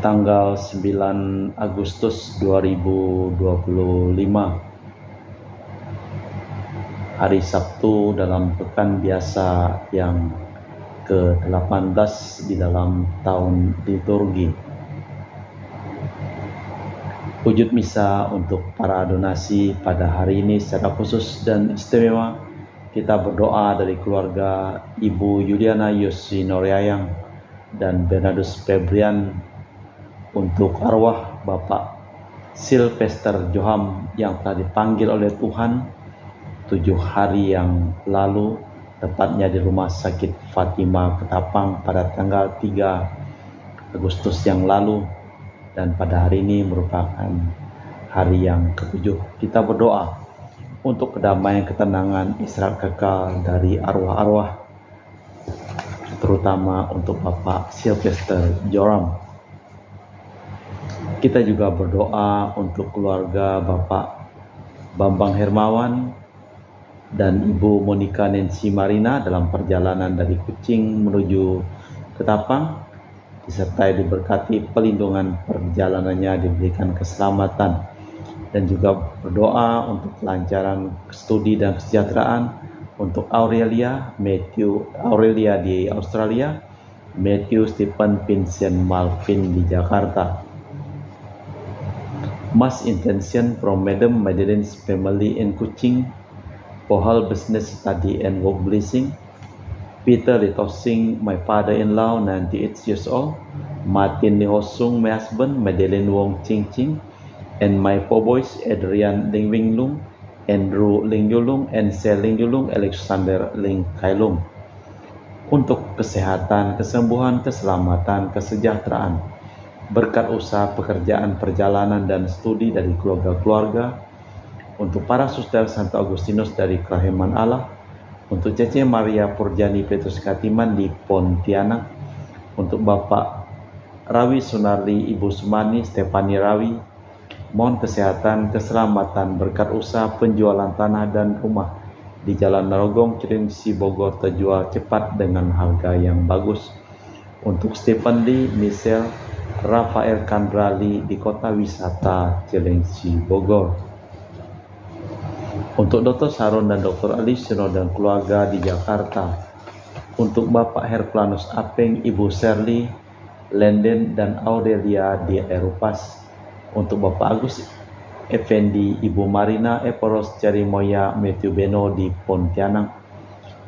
tanggal 9 Agustus 2025, hari Sabtu dalam pekan biasa yang ke-18 di dalam tahun liturgi. Wujud misa untuk para donasi pada hari ini secara khusus dan istimewa, kita berdoa dari keluarga Ibu Yuliana Yosi Noryayang dan Bernardus Febrian untuk arwah Bapak Sylvester Joham yang telah dipanggil oleh Tuhan 7 hari yang lalu, tepatnya di Rumah Sakit Fatima Ketapang pada tanggal 3 Agustus yang lalu, dan pada hari ini merupakan hari yang ke-7. Kita berdoa untuk kedamaian, ketenangan, istirahat kekal dari arwah-arwah, terutama untuk Bapak Sylvester Joram. Kita juga berdoa untuk keluarga Bapak Bambang Hermawan dan Ibu Monica Nancy Marina dalam perjalanan dari Kucing menuju Ketapang, disertai diberkati pelindungan perjalanannya, diberikan keselamatan, dan juga berdoa untuk kelancaran studi dan kesejahteraan untuk Aurelia di Australia, Matthew Stephen Vincent Malvin di Jakarta. Mass intention from Madam Madeleine's family in Kuching for her business study and work blessing. Peter Litosing, my father-in-law, 98 years old. Martin Nihosung, my husband. Madeleine Wong Ching Ching. And my 4 boys, Adrian Ling Wing Lung, Andrew Ling Yulung, and Sel Ling Yulung, Alexander Ling Kailung. Untuk kesehatan, kesembuhan, keselamatan, kesejahteraan, berkat usaha, pekerjaan, perjalanan, dan studi dari keluarga-keluarga. Untuk para suster Santo Agustinus dari Kerahiman Allah. Untuk Cece Maria Purjani Petrus Katiman di Pontianak. Untuk Bapak Rawi Sunarli, Ibu Sumani, Stefani Rawi. Mohon kesehatan, keselamatan, berkat usaha, penjualan tanah dan rumah di Jalan Narogong, Cilengsi, Bogor terjual cepat dengan harga yang bagus. Untuk Stephen Lee, Michelle, Rafael Kandrali di Kota Wisata Cilengsi, Bogor. Untuk Dr. Saron dan Dr. Alisino dan keluarga di Jakarta. Untuk Bapak Herculanus Apeng, Ibu Shirley, Lenden dan Aurelia di Erupas. Untuk Bapak Agus Effendi, Ibu Marina Eporos Cerimoya, Matthew Beno di Pontianak.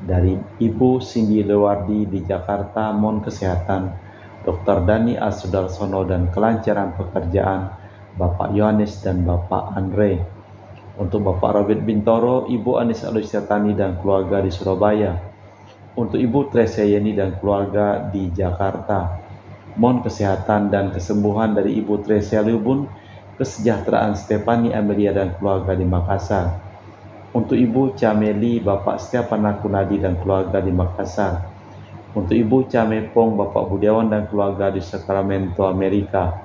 Dari Ibu Cindy Lewardi di Jakarta, mohon kesehatan Dr. Dani Asudarsono dan kelancaran pekerjaan Bapak Yohanes dan Bapak Andre. Untuk Bapak Robert Bintoro, Ibu Anis Alusiatani dan keluarga di Surabaya. Untuk Ibu Tresia Yeni dan keluarga di Jakarta. Mohon kesehatan dan kesembuhan dari Ibu Tresia Liubun, kesejahteraan Stefani Amelia dan keluarga di Makassar. Untuk Ibu Cameli, Bapak Setiapana Kunadi dan keluarga di Makassar. Untuk Ibu Camepong, Bapak Budiawan dan keluarga di Sacramento, Amerika.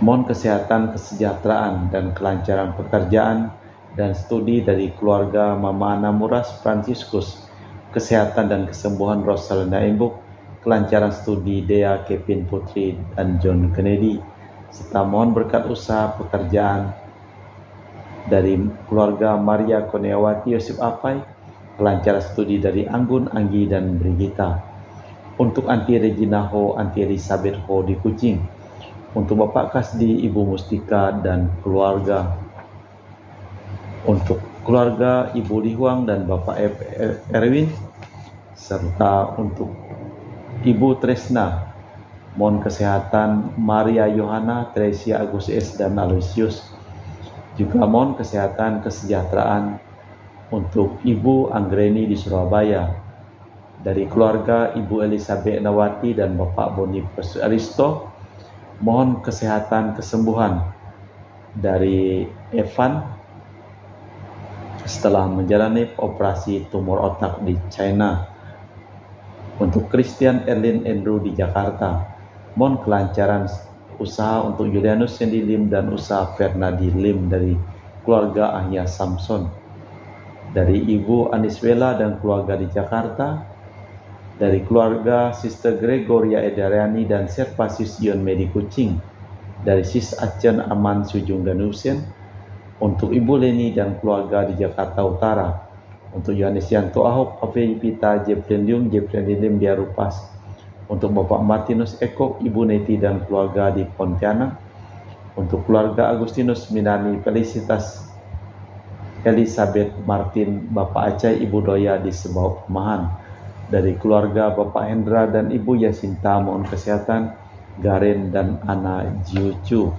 Mohon kesehatan, kesejahteraan, dan kelancaran pekerjaan dan studi dari keluarga Mama Ana Muras Franciscus, kesehatan dan kesembuhan Rosalina Embuk, kelancaran studi Dea Kevin Putri dan John Kennedy, serta mohon berkat usaha pekerjaan dari keluarga Maria Kurniawati Yosef Apai, kelancaran studi dari Anggun, Anggi, dan Brigita. Untuk Anti Regina Ho, Anti Elizabeth Ho di Kucing. Untuk Bapak Kasdi, Ibu Mustika, dan keluarga. Untuk keluarga Ibu Lihuang dan Bapak Erwin, serta untuk Ibu Tresna, mohon kesehatan Maria Yohana, Tresia Agus S, dan Aloysius. Juga mohon kesehatan, kesejahteraan untuk Ibu Anggreni di Surabaya. Dari keluarga Ibu Elizabeth Nawati dan Bapak Boniface Aristo, mohon kesehatan, kesembuhan dari Evan setelah menjalani operasi tumor otak di China. Untuk Christian Erlin Andrew di Jakarta, mohon kelancaran usaha untuk Julianus Sandy Lim dan usaha Fernadi Lim dari keluarga Ahya Samson. Dari Ibu Aniswela dan keluarga di Jakarta, dari keluarga Sister Gregoria Edariani dan Servasius Ion Medi Kucing, dari Sis Acen Aman Sujung dan Husen, untuk Ibu Leni dan keluarga di Jakarta Utara, untuk Yohanes Yanto Ahok, Ave Pita, Jeplen Liung, Jeplen Lilim di Arupas, untuk Bapak Martinus Eko, Ibu Neti dan keluarga di Pontianak, untuk keluarga Agustinus Minani Felicitas Elizabeth Martin, Bapak Acai, Ibu Doya di Sebau Mahan, dari keluarga Bapak Hendra dan Ibu Yasinta mohon kesehatan, Garen dan Ana Jiucu.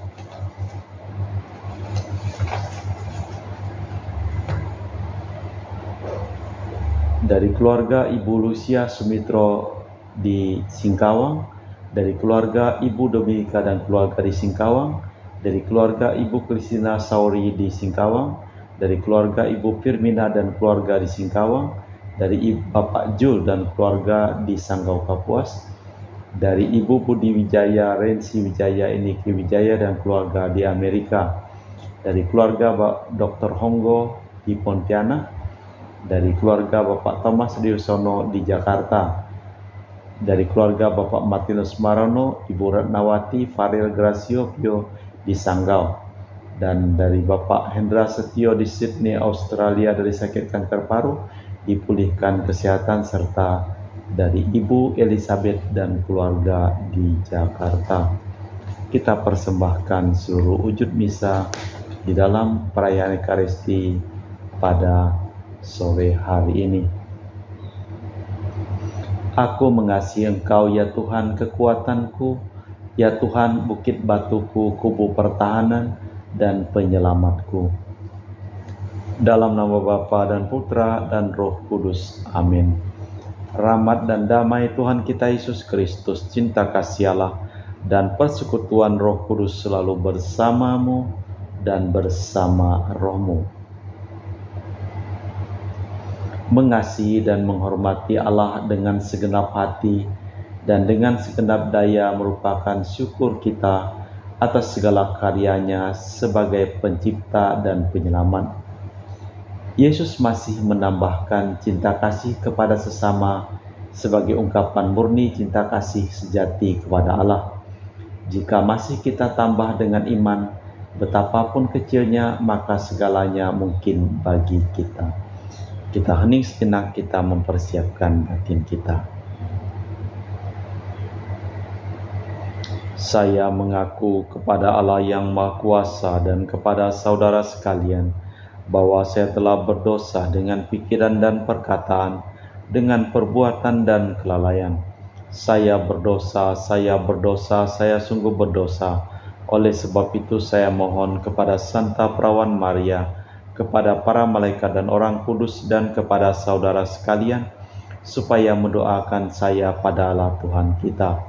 Dari keluarga Ibu Lucia Sumitro di Singkawang, dari keluarga Ibu Dominika dan keluarga di Singkawang, dari keluarga Ibu Kristina Sauri di Singkawang, dari keluarga Ibu Firmina dan keluarga di Singkawang, dari Bapak Jul dan keluarga di Sanggau Kapuas, dari Ibu Budi Wijaya, Rensi Wijaya, Iniki Wijaya dan keluarga di Amerika, dari keluarga Dr. Honggo di Pontianak, dari keluarga Bapak Thomas Diusono di Jakarta, dari keluarga Bapak Martinus Marono, Ibu Ratnawati, Faril Gracio Pio di Sanggau, dan dari Bapak Hendra Setio di Sydney, Australia dari sakit kanker paru, dipulihkan kesehatan, serta dari Ibu Elizabeth dan keluarga di Jakarta. Kita persembahkan seluruh wujud misa di dalam perayaan Ekaristi pada sore hari ini. Aku mengasihi Engkau ya Tuhan kekuatanku, ya Tuhan bukit batuku, kubu pertahanan dan penyelamatku. Dalam nama Bapa dan Putra dan Roh Kudus. Amin. Rahmat dan damai Tuhan kita Yesus Kristus, cinta kasih Allah, dan persekutuan Roh Kudus selalu bersamamu dan bersama rohmu. Mengasihi dan menghormati Allah dengan segenap hati dan dengan segenap daya merupakan syukur kita atas segala karyanya sebagai pencipta dan penyelamat. Yesus masih menambahkan cinta kasih kepada sesama sebagai ungkapan murni cinta kasih sejati kepada Allah. Jika masih kita tambah dengan iman, betapapun kecilnya, maka segalanya mungkin bagi kita. Kita hening sejenak, kita mempersiapkan batin kita. Saya mengaku kepada Allah yang Maha Kuasa dan kepada saudara sekalian bahwa saya telah berdosa dengan pikiran dan perkataan, dengan perbuatan dan kelalaian. Saya berdosa, saya sungguh berdosa. Oleh sebab itu saya mohon kepada Santa Perawan Maria, kepada para malaikat dan orang kudus, dan kepada saudara sekalian, supaya mendoakan saya pada Allah Tuhan kita.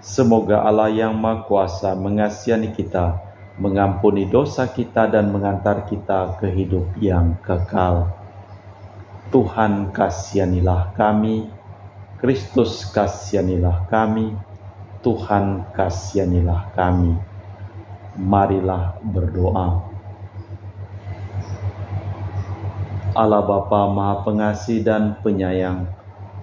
Semoga Allah yang Maha Kuasa mengasihani kita, mengampuni dosa kita, dan mengantar kita ke hidup yang kekal. Tuhan kasihanilah kami, Kristus kasihanilah kami, Tuhan kasihanilah kami. Marilah berdoa. Allah Bapa Maha Pengasih dan Penyayang,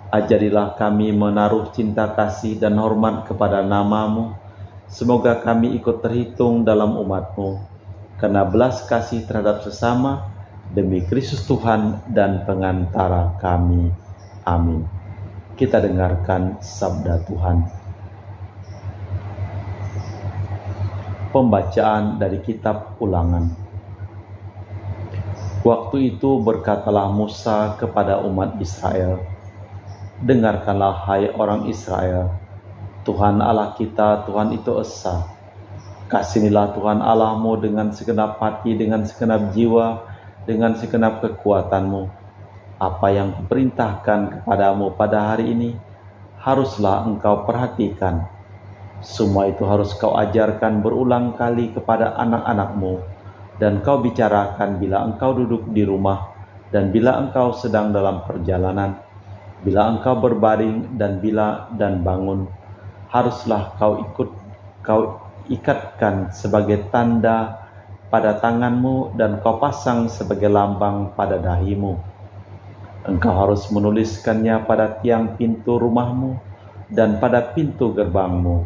ajarilah kami menaruh cinta kasih dan hormat kepada nama-Mu. Semoga kami ikut terhitung dalam umat-Mu, karena belas kasih terhadap sesama, demi Kristus Tuhan dan pengantara kami. Amin. Kita dengarkan sabda Tuhan. Pembacaan dari kitab Ulangan. Waktu itu berkatalah Musa kepada umat Israel, dengarkanlah hai orang Israel, Tuhan Allah kita, Tuhan itu esa. Kasihanilah Tuhan Allahmu dengan segenap hati, dengan segenap jiwa, dengan segenap kekuatanmu. Apa yang kuperintahkan kepadamu pada hari ini, haruslah engkau perhatikan. Semua itu harus kau ajarkan berulang kali kepada anak-anakmu, dan kau bicarakan bila engkau duduk di rumah, dan bila engkau sedang dalam perjalanan, bila engkau berbaring, dan bila dan bangun. Haruslah kau ikatkan sebagai tanda pada tanganmu, dan kau pasang sebagai lambang pada dahimu. Engkau harus menuliskannya pada tiang pintu rumahmu dan pada pintu gerbangmu.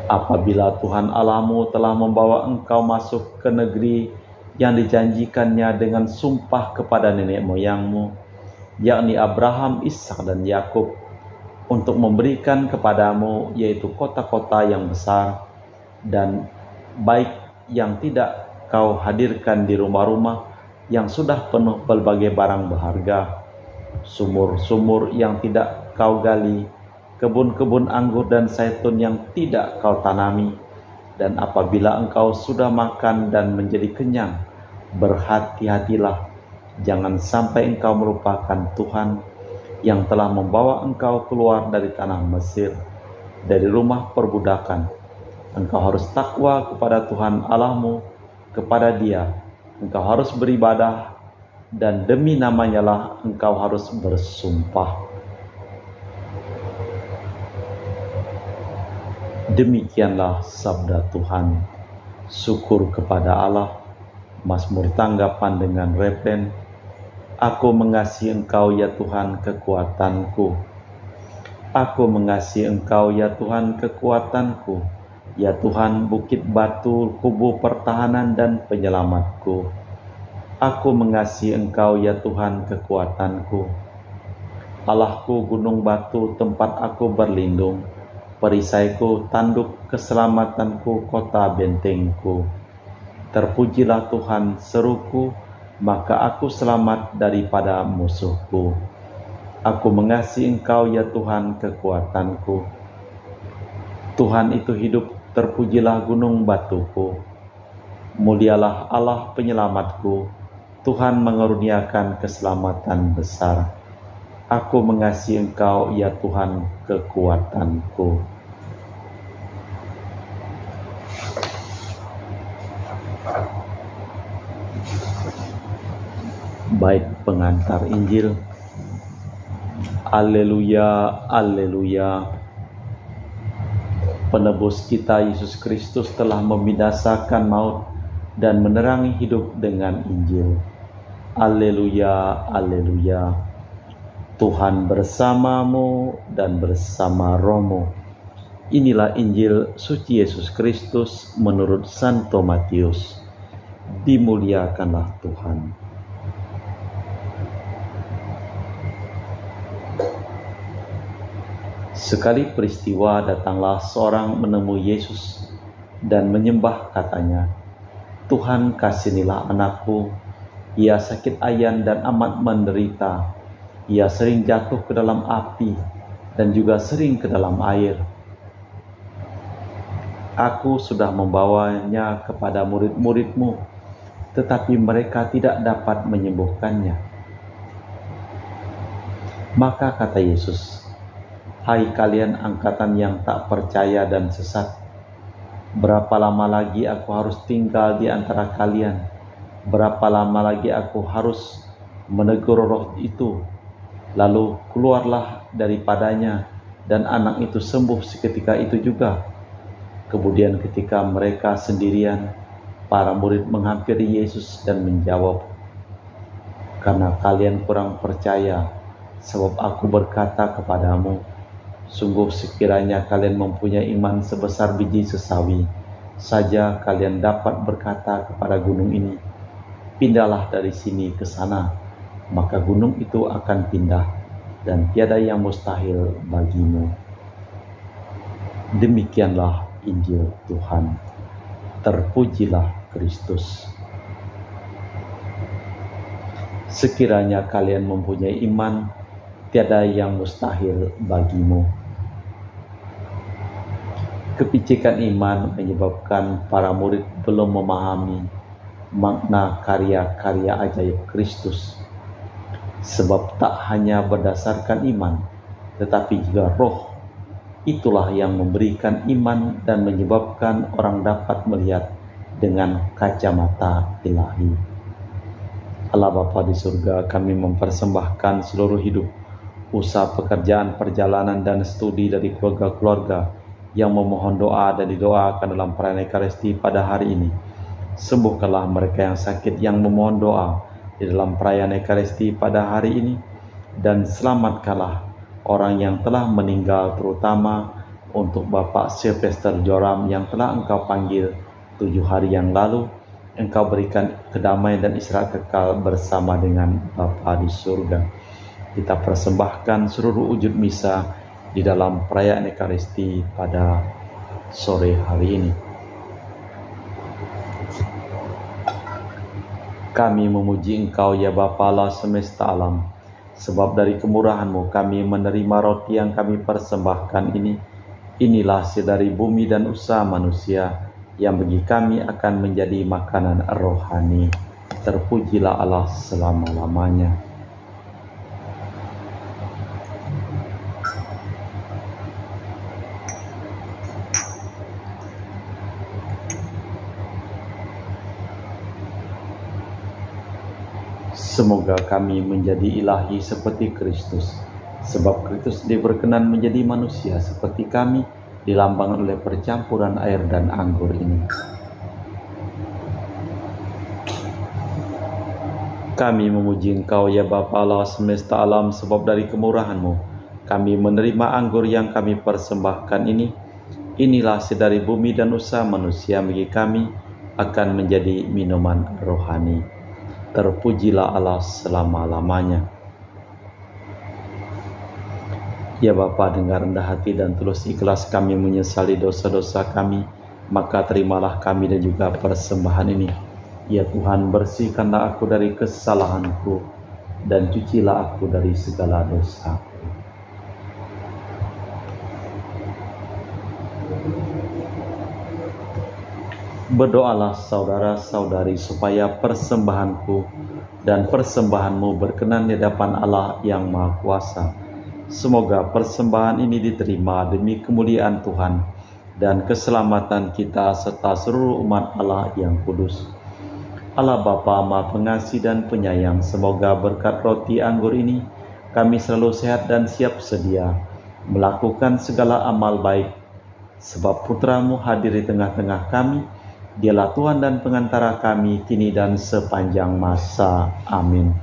Apabila Tuhan Allahmu telah membawa engkau masuk ke negeri yang dijanjikannya dengan sumpah kepada nenek moyangmu, yakni Abraham, Ishak, dan Yakub, untuk memberikan kepadamu, yaitu kota-kota yang besar dan baik yang tidak kau hadirkan di rumah-rumah yang sudah penuh berbagai barang berharga, sumur-sumur yang tidak kau gali, kebun-kebun anggur dan zaitun yang tidak kau tanami. Dan apabila engkau sudah makan dan menjadi kenyang, berhati-hatilah, jangan sampai engkau melupakan Tuhan yang telah membawa engkau keluar dari tanah Mesir, dari rumah perbudakan. Engkau harus takwa kepada Tuhan Allahmu, kepada Dia engkau harus beribadah, dan demi namanya lah engkau harus bersumpah. Demikianlah sabda Tuhan. Syukur kepada Allah. Mazmur tanggapan dengan refren, Aku mengasihi Engkau ya Tuhan kekuatanku. Aku mengasihi Engkau ya Tuhan kekuatanku. Ya Tuhan, bukit batu, kubu pertahanan dan penyelamatku. Aku mengasihi Engkau ya Tuhan kekuatanku. Allahku, gunung batu, tempat aku berlindung, perisaiku, tanduk keselamatanku, kota bentengku. Terpujilah Tuhan, seruku, maka aku selamat daripada musuhku. Aku mengasihi Engkau ya Tuhan kekuatanku. Tuhan itu hidup, terpujilah gunung batuku. Mulialah Allah penyelamatku, Tuhan mengaruniakan keselamatan besar. Aku mengasihi Engkau ya Tuhan kekuatanku. Baik pengantar Injil. Haleluya, haleluya. Penebus kita Yesus Kristus telah membinasakan maut dan menerangi hidup dengan Injil. Haleluya, haleluya. Tuhan bersamamu dan bersama rohmu. Inilah Injil suci Yesus Kristus menurut Santo Matius. Dimuliakanlah Tuhan. Sekali peristiwa datanglah seorang menemui Yesus dan menyembah, katanya, Tuhan, kasihanilah anakku, ia sakit ayan dan amat menderita, ia sering jatuh ke dalam api dan juga sering ke dalam air. Aku sudah membawanya kepada murid-muridmu, tetapi mereka tidak dapat menyembuhkannya. Maka kata Yesus, Hai kalian angkatan yang tak percaya dan sesat, berapa lama lagi aku harus tinggal di antara kalian? Berapa lama lagi aku harus menegur roh itu? Lalu keluarlah daripadanya, dan anak itu sembuh seketika itu juga. Kemudian ketika mereka sendirian, para murid menghampiri Yesus dan menjawab, Karena kalian kurang percaya, sebab aku berkata kepadamu, sungguh sekiranya kalian mempunyai iman sebesar biji sesawi saja, kalian dapat berkata kepada gunung ini, pindahlah dari sini ke sana, maka gunung itu akan pindah, dan tiada yang mustahil bagimu. Demikianlah Injil Tuhan. Terpujilah Kristus. Sekiranya kalian mempunyai iman, tiada yang mustahil bagimu. Kepicikan iman menyebabkan para murid belum memahami makna karya-karya ajaib Kristus. Sebab tak hanya berdasarkan iman, tetapi juga roh. Itulah yang memberikan iman dan menyebabkan orang dapat melihat dengan kacamata ilahi. Allah Bapa di surga, kami mempersembahkan seluruh hidup, usaha, pekerjaan, perjalanan, dan studi dari keluarga-keluarga yang memohon doa dan didoakan dalam perayaan Ekaristi pada hari ini. Sembuhkanlah mereka yang sakit yang memohon doa, di dalam perayaan Ekaristi pada hari ini, dan selamatkanlah orang yang telah meninggal, terutama untuk Bapak Sylvester Joram yang telah Engkau panggil 7 hari yang lalu. Engkau berikan kedamaian dan istirahat kekal bersama dengan Bapa di surga. Kita persembahkan seluruh wujud misa di dalam perayaan Ekaristi pada sore hari ini. Kami memuji Engkau ya Bapa Allah semesta alam, sebab dari kemurahan-Mu kami menerima roti yang kami persembahkan ini. Inilah hasil dari bumi dan usaha manusia, yang bagi kami akan menjadi makanan rohani. Terpujilah Allah selama-lamanya. Semoga kami menjadi ilahi seperti Kristus, sebab Kristus diberkenan menjadi manusia seperti kami, dilambangkan oleh percampuran air dan anggur ini. Kami memuji Engkau ya Bapa Allah semesta alam, sebab dari kemurahan-Mu kami menerima anggur yang kami persembahkan ini. Inilah hasil dari bumi dan usaha manusia, bagi kami akan menjadi minuman rohani. Terpujilah Allah selama-lamanya. Ya Bapa, dengan rendah hati dan tulus ikhlas kami menyesali dosa-dosa kami, maka terimalah kami dan juga persembahan ini. Ya Tuhan, bersihkanlah aku dari kesalahanku dan cucilah aku dari segala dosa. Berdoalah saudara-saudari supaya persembahanku dan persembahanmu berkenan di hadapan Allah yang Maha Kuasa. Semoga persembahan ini diterima demi kemuliaan Tuhan dan keselamatan kita serta seluruh umat Allah yang kudus. Allah Bapa Maha Pengasih dan Penyayang, semoga berkat roti anggur ini kami selalu sehat dan siap sedia melakukan segala amal baik, sebab Putra-Mu hadir di tengah-tengah kami. Dialah Tuhan dan pengantara kami kini dan sepanjang masa. Amin.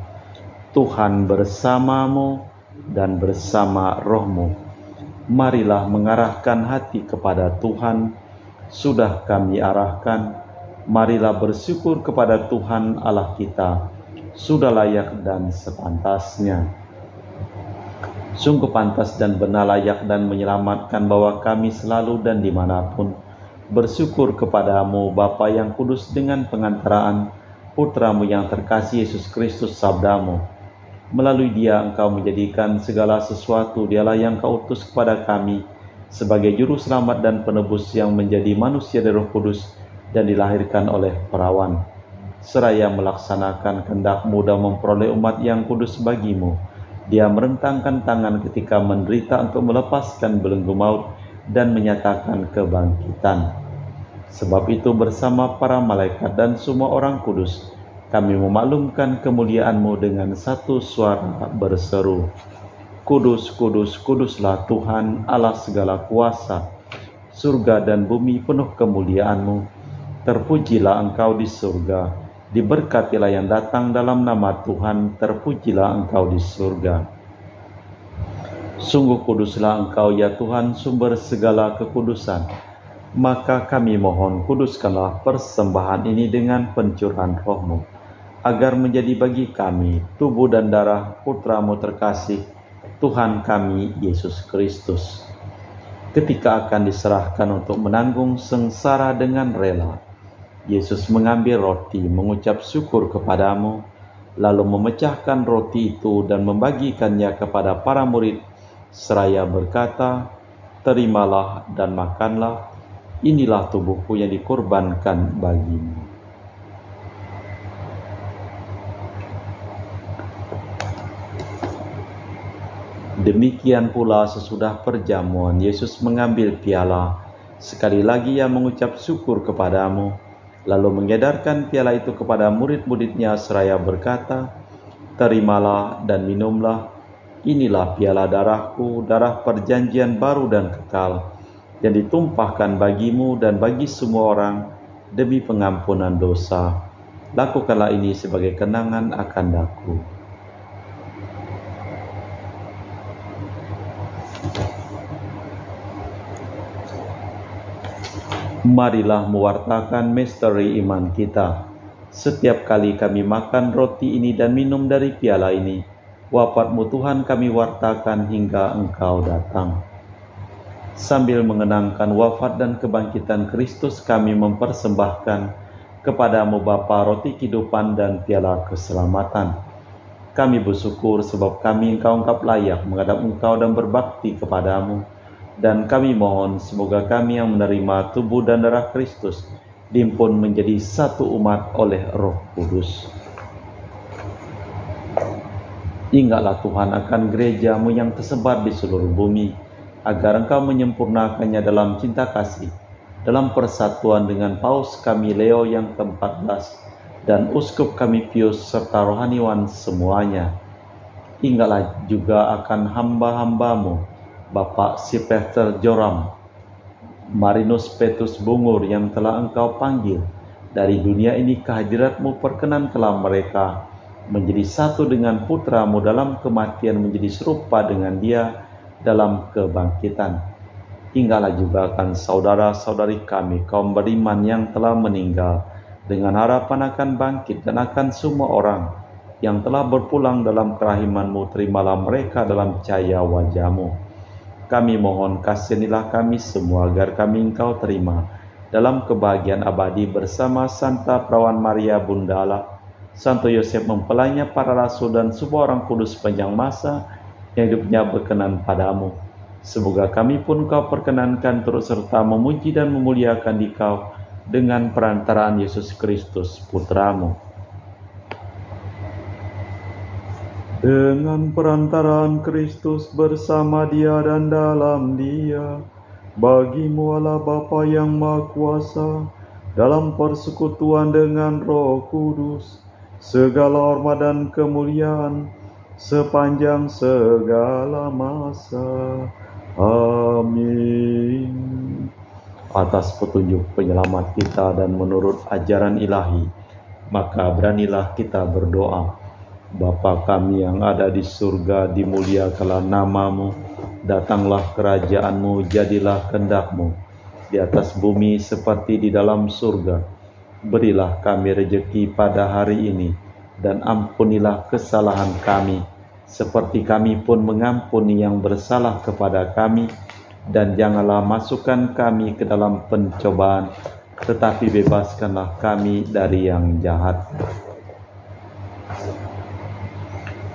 Tuhan bersamamu dan bersama rohmu. Marilah mengarahkan hati kepada Tuhan. Sudah kami arahkan, marilah bersyukur kepada Tuhan Allah kita. Sudah layak dan sepantasnya. Sungguh pantas dan benar, layak dan menyelamatkan bahwa kami selalu dan dimanapun bersyukur kepadamu Bapa yang kudus, dengan pengantaraan Putramu yang terkasih Yesus Kristus sabdamu. Melalui Dia Engkau menjadikan segala sesuatu. Dialah yang Kau utus kepada kami sebagai juru selamat dan penebus, yang menjadi manusia dari Roh Kudus dan dilahirkan oleh perawan, seraya melaksanakan kehendak-Mu dan memperoleh umat yang kudus bagimu. Dia merentangkan tangan ketika menderita untuk melepaskan belenggu maut dan menyatakan kebangkitan. Sebab itu bersama para malaikat dan semua orang kudus, kami memaklumkan kemuliaan-Mu dengan satu suara berseru, Kudus, kudus, kuduslah Tuhan Allah segala kuasa. Surga dan bumi penuh kemuliaan-Mu. Terpujilah Engkau di surga, diberkatilah yang datang dalam nama Tuhan. Terpujilah Engkau di surga. Sungguh kuduslah Engkau ya Tuhan, sumber segala kekudusan. Maka kami mohon, kuduskanlah persembahan ini dengan pencurahan Roh-Mu, agar menjadi bagi kami tubuh dan darah Putra-Mu terkasih, Tuhan kami Yesus Kristus. Ketika akan diserahkan untuk menanggung sengsara dengan rela, Yesus mengambil roti, mengucap syukur kepadamu, lalu memecahkan roti itu dan membagikannya kepada para murid, seraya berkata, terimalah dan makanlah, inilah tubuhku yang dikorbankan bagimu. Demikian pula sesudah perjamuan, Yesus mengambil piala, sekali lagi Ia mengucap syukur kepadamu, lalu mengedarkan piala itu kepada murid-murid-Nya seraya berkata, terimalah dan minumlah, inilah piala darahku, darah perjanjian baru dan kekal, yang ditumpahkan bagimu dan bagi semua orang demi pengampunan dosa. Lakukanlah ini sebagai kenangan akan daku. Marilah mewartakan misteri iman kita. Setiap kali kami makan roti ini dan minum dari piala ini, wafat-Mu Tuhan kami wartakan hingga Engkau datang. Sambil mengenangkan wafat dan kebangkitan Kristus, kami mempersembahkan kepadamu Bapa roti kehidupan dan piala keselamatan. Kami bersyukur sebab kami Engkau anggap layak menghadap Engkau dan berbakti kepadamu. Dan kami mohon semoga kami yang menerima tubuh dan darah Kristus dihimpun menjadi satu umat oleh Roh Kudus. Ingatlah Tuhan akan gereja-Mu yang tersebar di seluruh bumi, agar Engkau menyempurnakannya dalam cinta kasih, dalam persatuan dengan Paus kami Leo yang ke-14 dan Uskup kami Pius serta rohaniwan semuanya. Ingatlah juga akan hamba-hamba-Mu, Bapak Silvester Joram, Marinus Petrus Bungur yang telah Engkau panggil dari dunia ini ke hadirat-Mu. Perkenankanlah mereka menjadi satu dengan Putra-Mu dalam kematian, menjadi serupa dengan Dia dalam kebangkitan. Ingatlah juga akan saudara-saudari kami, kaum beriman yang telah meninggal, dengan harapan akan bangkit, dan akan semua orang yang telah berpulang dalam kerahiman-Mu. Terimalah mereka dalam cahaya wajah-Mu. Kami mohon kasihanilah kami semua, agar kami Engkau terima dalam kebahagiaan abadi bersama Santa Perawan Maria Bunda Allah, Santo Yosef mempelainya, para rasul, dan semua orang kudus sepanjang masa yang hidupnya berkenan padamu. Semoga kami pun Kau perkenankan turut serta memuji dan memuliakan Dikau dengan perantaraan Yesus Kristus, Putra-Mu. Dengan perantaraan Kristus, bersama Dia dan dalam Dia, bagi-Mu Allah Bapa yang Maha Kuasa, dalam persekutuan dengan Roh Kudus, segala hormat dan kemuliaan sepanjang segala masa. Amin. Atas petunjuk penyelamat kita dan menurut ajaran ilahi, maka beranilah kita berdoa. Bapa kami yang ada di surga, dimuliakanlah nama-Mu, datanglah kerajaan-Mu, jadilah kehendak-Mu di atas bumi seperti di dalam surga. Berilah kami rejeki pada hari ini, dan ampunilah kesalahan kami, seperti kami pun mengampuni yang bersalah kepada kami. Dan janganlah masukkan kami ke dalam pencobaan, tetapi bebaskanlah kami dari yang jahat.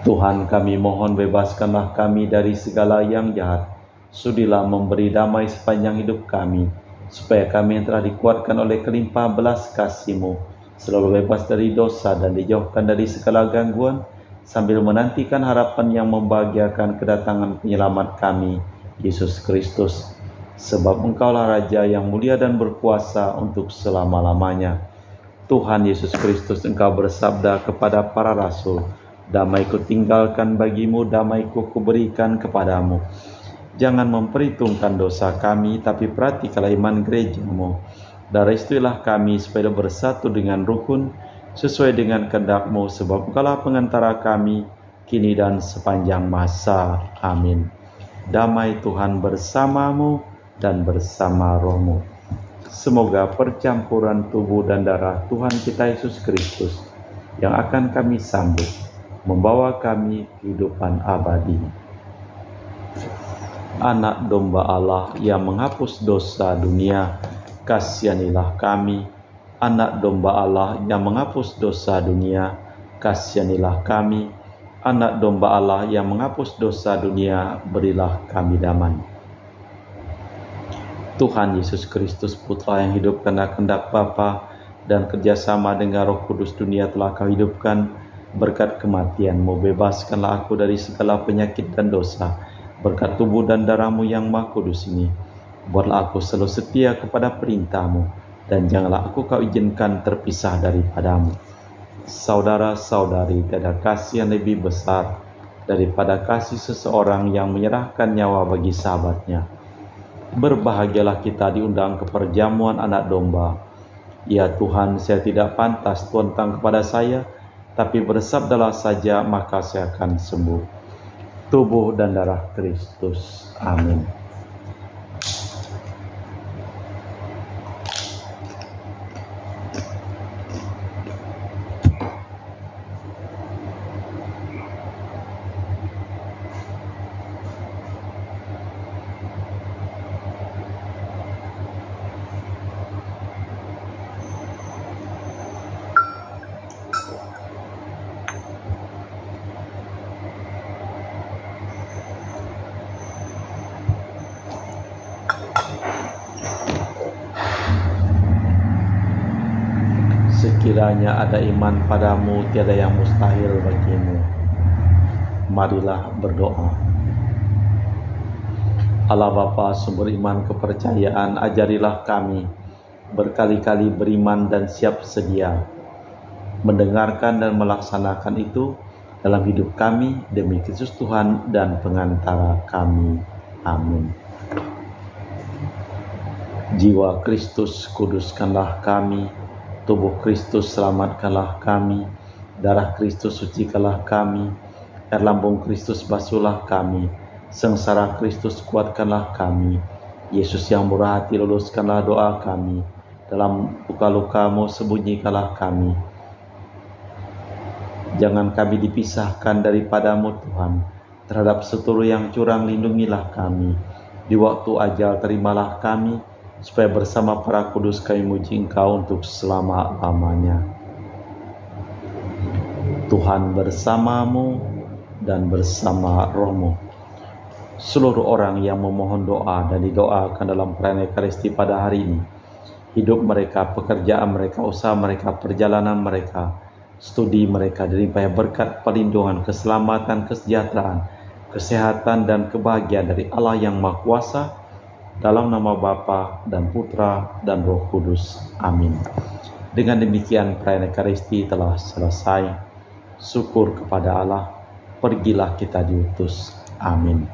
Tuhan, kami mohon bebaskanlah kami dari segala yang jahat. Sudilah memberi damai sepanjang hidup kami, supaya kami yang telah dikuatkan oleh kelimpahan belas kasih-Mu selalu bebas dari dosa dan dijauhkan dari segala gangguan, sambil menantikan harapan yang membahagiakan kedatangan penyelamat kami, Yesus Kristus. Sebab Engkaulah Raja yang mulia dan berkuasa untuk selama-lamanya. Tuhan Yesus Kristus, Engkau bersabda kepada para rasul, "Damai-Ku tinggalkan bagimu, damai-Ku kuberikan kepadamu. Jangan memperhitungkan dosa kami, tapi perhatikanlah iman gereja-Mu. Dan restuilah kami supaya bersatu dengan rukun, sesuai dengan kehendak-Mu, sebab Engkaulah pengantara kami, kini dan sepanjang masa. Amin." Damai Tuhan bersamamu dan bersama rohmu. Semoga percampuran tubuh dan darah Tuhan kita Yesus Kristus yang akan kami sambut membawa kami kehidupan abadi. Anak domba Allah yang menghapus dosa dunia, kasihanilah kami. Anak domba Allah yang menghapus dosa dunia, kasihanilah kami. Anak domba Allah yang menghapus dosa dunia, berilah kami damai. Tuhan Yesus Kristus, Putra yang hidup karena kehendak Bapa dan kerjasama dengan Roh Kudus, dunia telah Kau hidupkan. Berkat kematian-Mu, bebaskanlah aku dari segala penyakit dan dosa. Berkat tubuh dan darah-Mu yang Maha Kudus ini, buatlah aku selalu setia kepada perintah-Mu, dan janganlah aku Kau izinkan terpisah daripada-Mu. Saudara-saudari, tiada kasih yang lebih besar daripada kasih seseorang yang menyerahkan nyawa bagi sahabatnya. Berbahagialah kita diundang ke perjamuan anak domba. Ya Tuhan, saya tidak pantas tuntang kepada saya, tapi bersabdalah saja maka saya akan sembuh. Tubuh dan darah Kristus. Amin. Sekiranya ada iman padamu, tiada yang mustahil bagimu. Marilah berdoa. Allah Bapa, sumber iman kepercayaan, ajarilah kami berkali-kali beriman dan siap sedia mendengarkan dan melaksanakan itu dalam hidup kami demi Kristus Tuhan dan pengantara kami. Amin. Jiwa Kristus, kuduskanlah kami. Tubuh Kristus, selamatkanlah kami. Darah Kristus, sucikanlah kami. Air lambung Kristus, basuhlah kami. Sengsara Kristus, kuatkanlah kami. Yesus yang murah hati, luluskanlah doa kami. Dalam luka-lukamu, sembunyikanlah kami. Jangan kami dipisahkan daripadamu Tuhan. Terhadap seturu yang curang, lindungilah kami. Di waktu ajal, terimalah kami, supaya bersama para kudus kami muji Engkau untuk selama-lamanya. Tuhan bersamamu dan bersama rohmu. Seluruh orang yang memohon doa dan didoakan dalam perayaan Ekaristi pada hari ini, hidup mereka, pekerjaan mereka, usaha mereka, perjalanan mereka, studi mereka dilimpahi berkat, perlindungan, keselamatan, kesejahteraan, kesehatan, dan kebahagiaan dari Allah yang Maha Kuasa, dalam nama Bapa dan Putra dan Roh Kudus. Amin. Dengan demikian perayaan Ekaristi telah selesai. Syukur kepada Allah. Pergilah kita diutus. Amin.